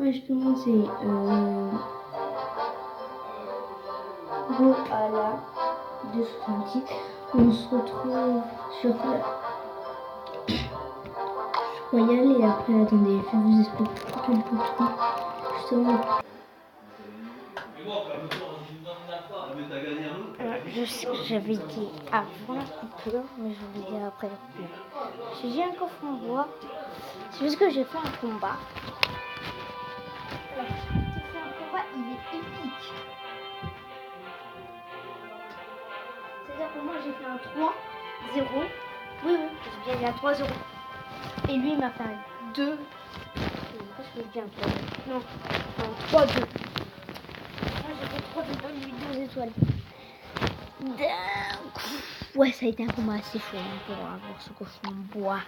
enregistrement, c'est go à la 266. On se retrouve sur Royal et après, attendez, je vais vous expliquer quelques trucs. Justement. Je sais que j'avais dit avant la coupure, mais je vais dire après la coupure. J'ai un coffre en bois. C'est parce que j'ai fait un combat. J'ai fait un combat, il est épique. C'est-à-dire que moi j'ai fait un 3-0. Oui, j'ai bien dit un 3-0. Et lui il m'a fait un 2. Qu'est-ce que je dis un 3 Non, un 3-2. Moi j'ai fait 3-2, lui 12 étoiles. Ouais, ça a été un combat assez chaud pour avoir ce coffre en bois.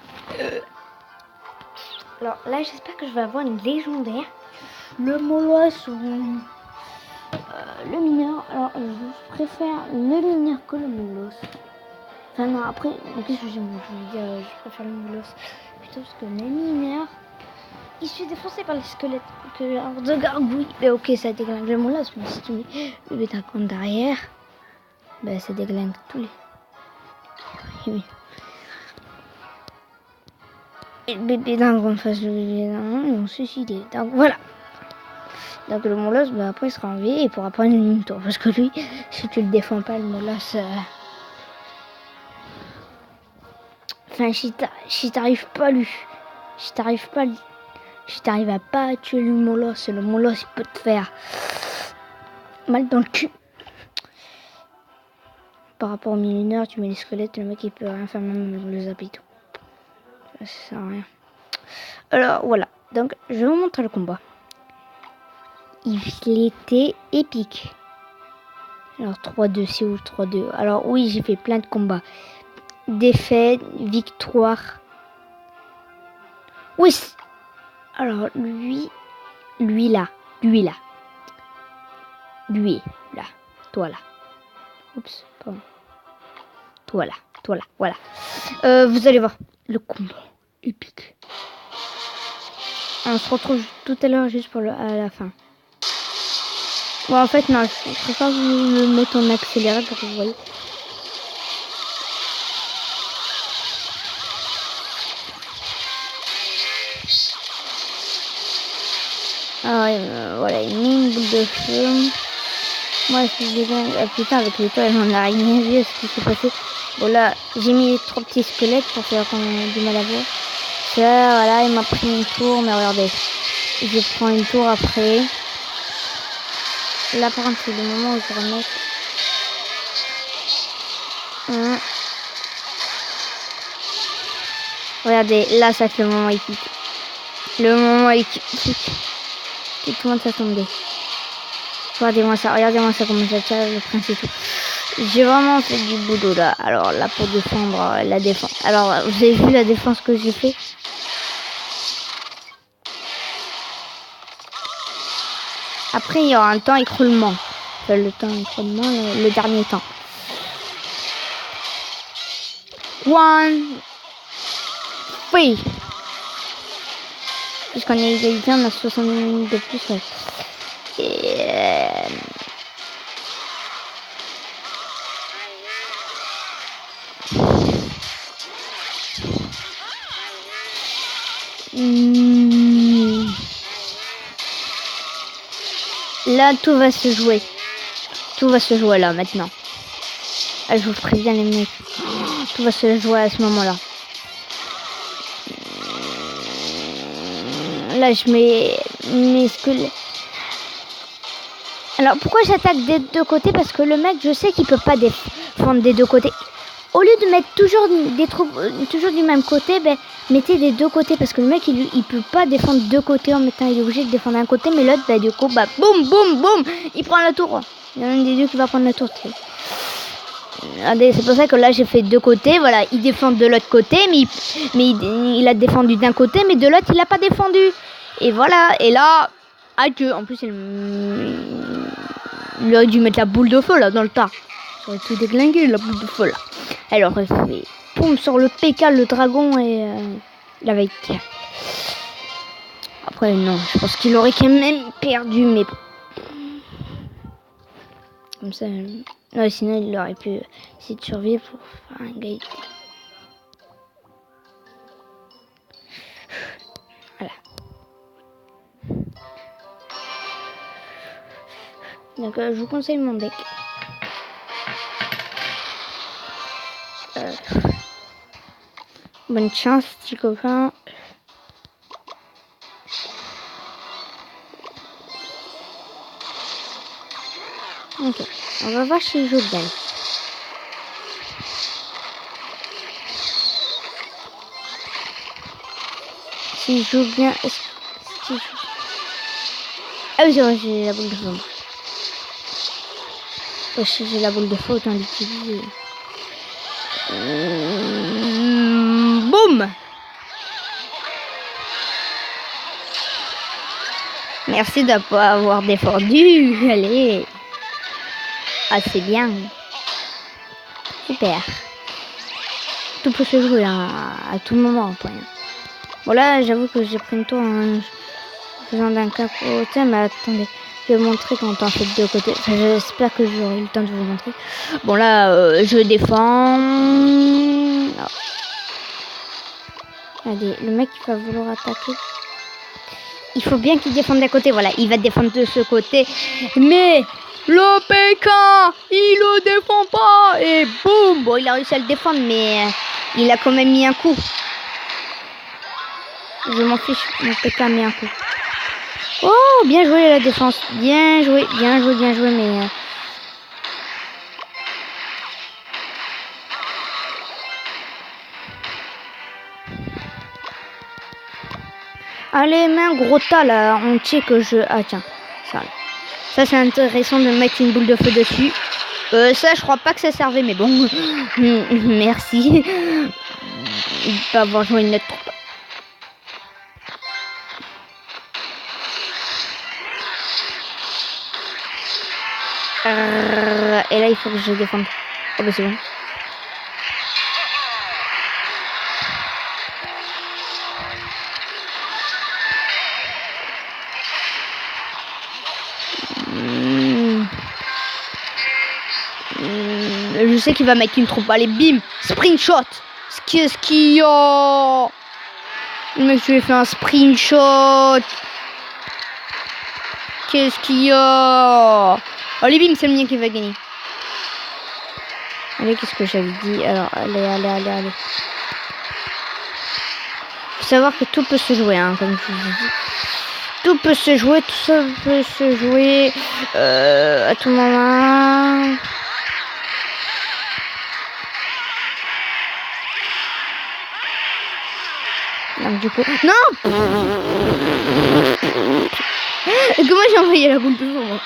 Alors là, j'espère que je vais avoir une légendaire. Le molosse ou le mineur. Alors, je préfère le mineur que le molosse. Enfin, non, après, qu'est-ce que j'aime? Je veux dire, je préfère le molosse plutôt parce que le mineur, il se fait défoncer par les squelettes que de gargouilles. Mais ok, ça déglingue le molosse, mais si tu mets un compte derrière, ben ça déglingue tous les. Oui. Et le bébé dingue face le bébé dingue, ils vont se suicider. Donc voilà. Donc le molosse, bah, après il sera en vie et il pourra prendre une tour. Parce que lui, si tu le défends pas, le molosse. Enfin, si t'arrives pas lui. Si t'arrives à pas tuer le molosse il peut te faire mal dans le cul. Par rapport au millénaire, tu mets les squelettes, le mec il peut rien faire, même le zapper tout. Ça sert à rien. Alors voilà, donc je vais vous montrer le combat. Il était épique. Alors 3-2, c'est où 3-2? Alors oui, j'ai fait plein de combats. Défaite, victoire. Oui. Alors lui là. Lui là. Toi là. Oups, pardon. Toi là, voilà. Vous allez voir le combat épique. On se retrouve tout à l'heure juste pour à la fin. Bon, en fait, non, je préfère vous le mettre en accéléré pour que vous voyez. Ah ouais, voilà, il met une boule de feu. Moi, je suis déjà... putain, avec les toiles, j'en ai rien vu ce qui s'est passé. Bon, là, j'ai mis 3 petits squelettes pour faire qu'on ait du mal à voir. Ça, voilà, il m'a pris une tour, mais regardez. Je prends une tour après. Là, par contre, c'est le moment où je remets. Regardez, là, ça fait le moment épique. Le moment épique. Et tout le monde s'attendait. Regardez-moi ça, comment ça tire le prince et tout. J'ai vraiment fait du boulot là. Alors là, pour défendre la défense. Alors, vous avez vu la défense que j'ai fait? Après, il y aura un temps écroulement. Enfin, le temps écroulement, le dernier temps. One. Oui. Puisqu'on est égalité, on a 60 minutes de plus. Ouais. Et là, tout va se jouer. Tout va se jouer là, maintenant. Ah, je vous préviens les mecs. Tout va se jouer à ce moment-là. Là, je mets mes squelettes. Alors, pourquoi j'attaque des deux côtés? Parce que le mec, je sais qu'il peut pas défendre des deux côtés. Au lieu de mettre toujours des troupes, toujours du même côté, ben, mettez des deux côtés. Parce que le mec, il peut pas défendre deux côtés en mettant, il est obligé de défendre un côté. Mais l'autre, ben, du coup, bah, boum, boum, boum, il prend la tour. Il y en a un des deux qui va prendre la tour. C'est pour ça que là, j'ai fait deux côtés. Voilà, il défend de l'autre côté. Mais il a défendu d'un côté, mais de l'autre, il a pas défendu. Et voilà, et là, adieu. En plus, il aurait dû mettre la boule de feu là dans le tas. Ça aurait tout déglingué la boule de feu là. Alors, il fait poum sur le PK, le dragon et la veille. Après, non, je pense qu'il aurait quand même perdu, mais comme ça, ouais, sinon il aurait pu essayer de survivre pour faire un égalité. Voilà. Donc, je vous conseille mon deck. Bonne chance, petit copain. Ok, on va voir si je gagne. Si je joue bien... Si je... Ah oui, c'est vrai, j'ai la boule de feu. Si j'ai la boule de feu, autant l'utiliser. Boum! Merci de ne pas avoir défendu. Allez. Ah, c'est bien. Super. Tout peut se jouer à tout moment. Après. Bon là, j'avoue que j'ai pris une tour en faisant d'un côté, mais attendez, je vais vous montrer quand on fait de deux côtés. Enfin, j'espère que j'aurai le temps de vous montrer. Bon là, je défends. Oh. Allez, le mec il va vouloir attaquer. Il faut bien qu'il défende d'un côté. Voilà, il va défendre de ce côté, mais le Pékin, il le défend pas. Et boum, bon, il a réussi à le défendre, mais il a quand même mis un coup. Je m'en fiche, mon Pékin a mis un coup. Oh, bien joué la défense. Bien joué, mais... Allez, mets un gros tas là, entier que je... Ah tiens, ça. Ça c'est intéressant de mettre une boule de feu dessus. Ça je crois pas que ça servait, mais bon. Merci. Il peut avoir joué une autre troupe. Et là il faut que je défende. Oh bah c'est bon. Je sais qu'il va mettre une troupe. Allez, bim, sprint shot. Qu'est-ce qu'il y a? Le mec, je lui ai fait un sprint shot. Qu'est-ce qu'il y a? Allez, bim, c'est le mien qui va gagner. Allez, qu'est-ce que j'avais dit? Alors, allez. Faut savoir que tout peut se jouer, hein, comme je vous ai dit. Tout peut se jouer, tout ça peut se jouer à tout moment. Donc du coup... Non. Comment j'ai envoyé la boule de feu, moi?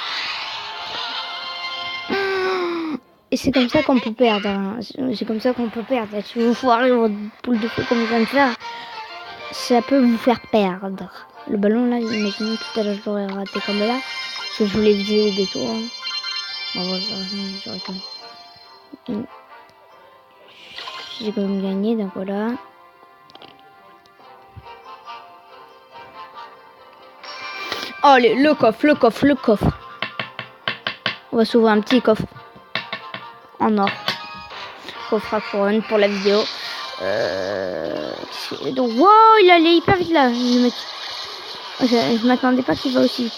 Et c'est comme ça qu'on peut perdre. Hein. C'est comme ça qu'on peut perdre. Si vous foirez votre boule de feu comme je viens de faire, ça peut vous faire perdre. Le ballon là, imaginez tout à l'heure je l'aurais raté comme là. Parce que je voulais viser des tours. Hein. Bon, j'aurais quand même... J'ai quand même gagné, donc voilà. Allez, le coffre. On va s'ouvrir un petit coffre. En or. Coffre à couronne pour la vidéo. Donc, wow, il allait hyper vite là. Je m'attendais pas qu'il va aussi vite.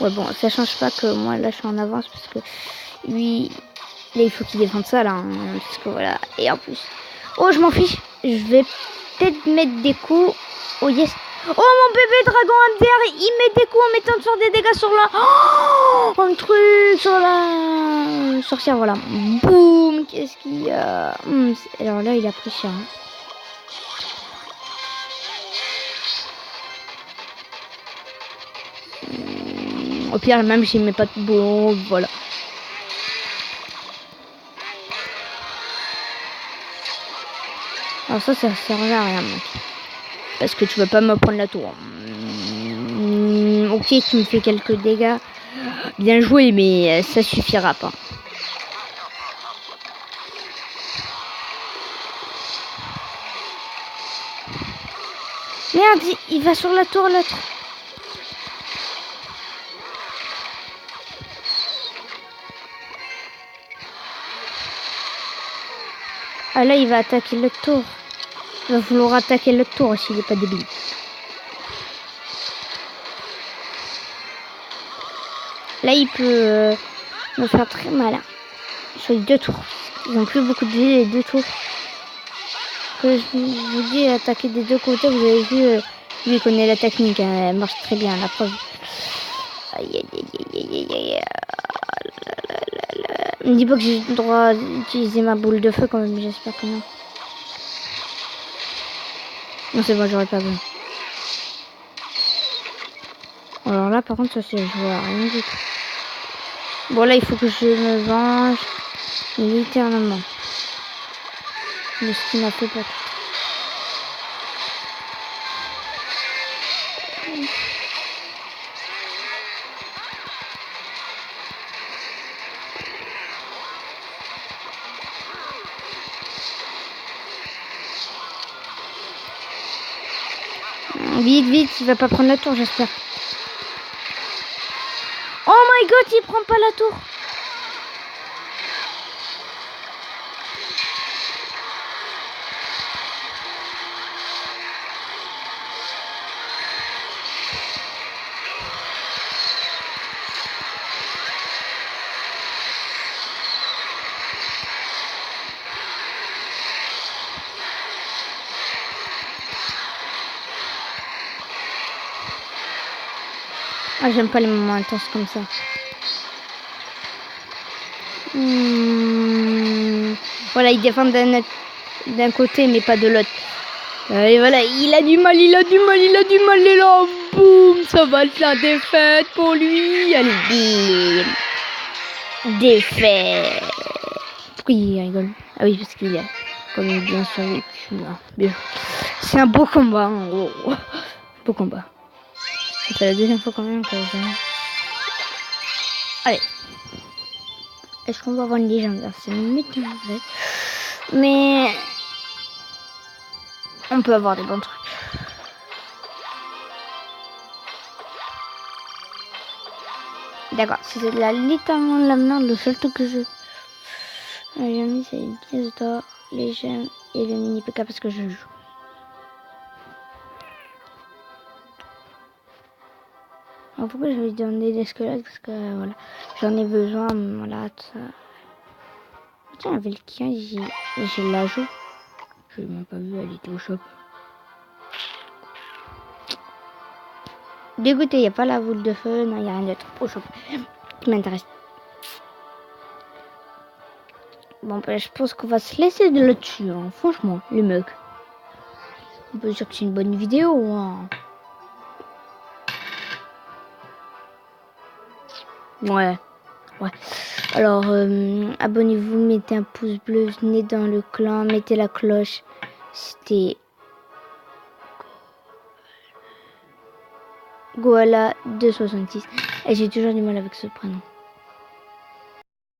Ouais, bon, ça change pas que moi là je suis en avance parce que lui, là il faut qu'il défende ça là. Hein, parce que voilà. Et en plus, oh, je m'en fiche. Je vais peut-être mettre des coups. Oh yes. Oh mon bébé dragon MDR, il met des coups en mettant sur des dégâts sur la... Oh, un truc sur la sorcière, voilà. Boum, qu'est-ce qu'il y a? Alors là, il a pris cher. Hein. Au pire, même s'il met pas de bon, voilà. Alors ça servait à rien, mec. Parce que tu vas pas me prendre la tour. Ok, tu me fais quelques dégâts. Bien joué, mais ça suffira pas. Merde, il va sur la tour, l'autre. Ah là, il va attaquer l'autre tour. Il va vouloir attaquer l'autre tour s'il n'est pas débile. Là, il peut me faire très mal. Sur les 2 tours. Ils n'ont plus beaucoup de vie, les 2 tours. Que je vous dis, attaquer des 2 côtés, vous avez vu, lui il connaît la technique, hein, elle marche très bien, la preuve. Aïe, aïe, aïe, aïe, aïe, aïe. Ne dis pas que j'ai le droit d'utiliser ma boule de feu quand même, j'espère que non. Non, c'est bon, j'aurais pas besoin. Alors là, par contre, ça c'est, je vois rien du tout. Bon, là, il faut que je me venge littéralement de ce qu'il m'a fait pour tout. Vite, vite, il va pas prendre la tour, j'espère. Oh my god, il prend pas la tour. Ah, j'aime pas les moments intenses comme ça. Voilà, ils défendent d'un côté, mais pas de l'autre. Et voilà, il a du mal, il a du mal, il a du mal. Et là, boum, ça va être la défaite pour lui. Allez, bim. Défaite. Pourquoi il rigole? Ah oui, parce qu'il a comme il bien survécu. Bien. C'est un beau combat, en gros. Beau combat. C'est la deuxième fois quand même que je... Allez. Est-ce qu'on va avoir une légende? C'est mythique en fait. Mais... on peut avoir des bons trucs. D'accord, c'est là littéralement la merde. Le seul truc que je... j'ai mis c'est les pièces d'or, les gemmes et le mini PK parce que je joue. Alors pourquoi je vais donner des squelettes? Parce que voilà, j'en ai besoin, voilà, tout ça. Tiens, avec le kien, j'ai l'ajout. Je l'ai même pas vu, elle était au shop. Dégoûté, il n'y a pas la boule de feu, non, il n'y a rien d'autre au shop qui m'intéresse. Bon, ben, je pense qu'on va se laisser de là-dessus, hein. Franchement, les mecs. On peut dire que c'est une bonne vidéo, hein. Ouais. Alors, abonnez-vous, mettez un pouce bleu, venez dans le clan, mettez la cloche. C'était Goala 266. Et j'ai toujours du mal avec ce prénom.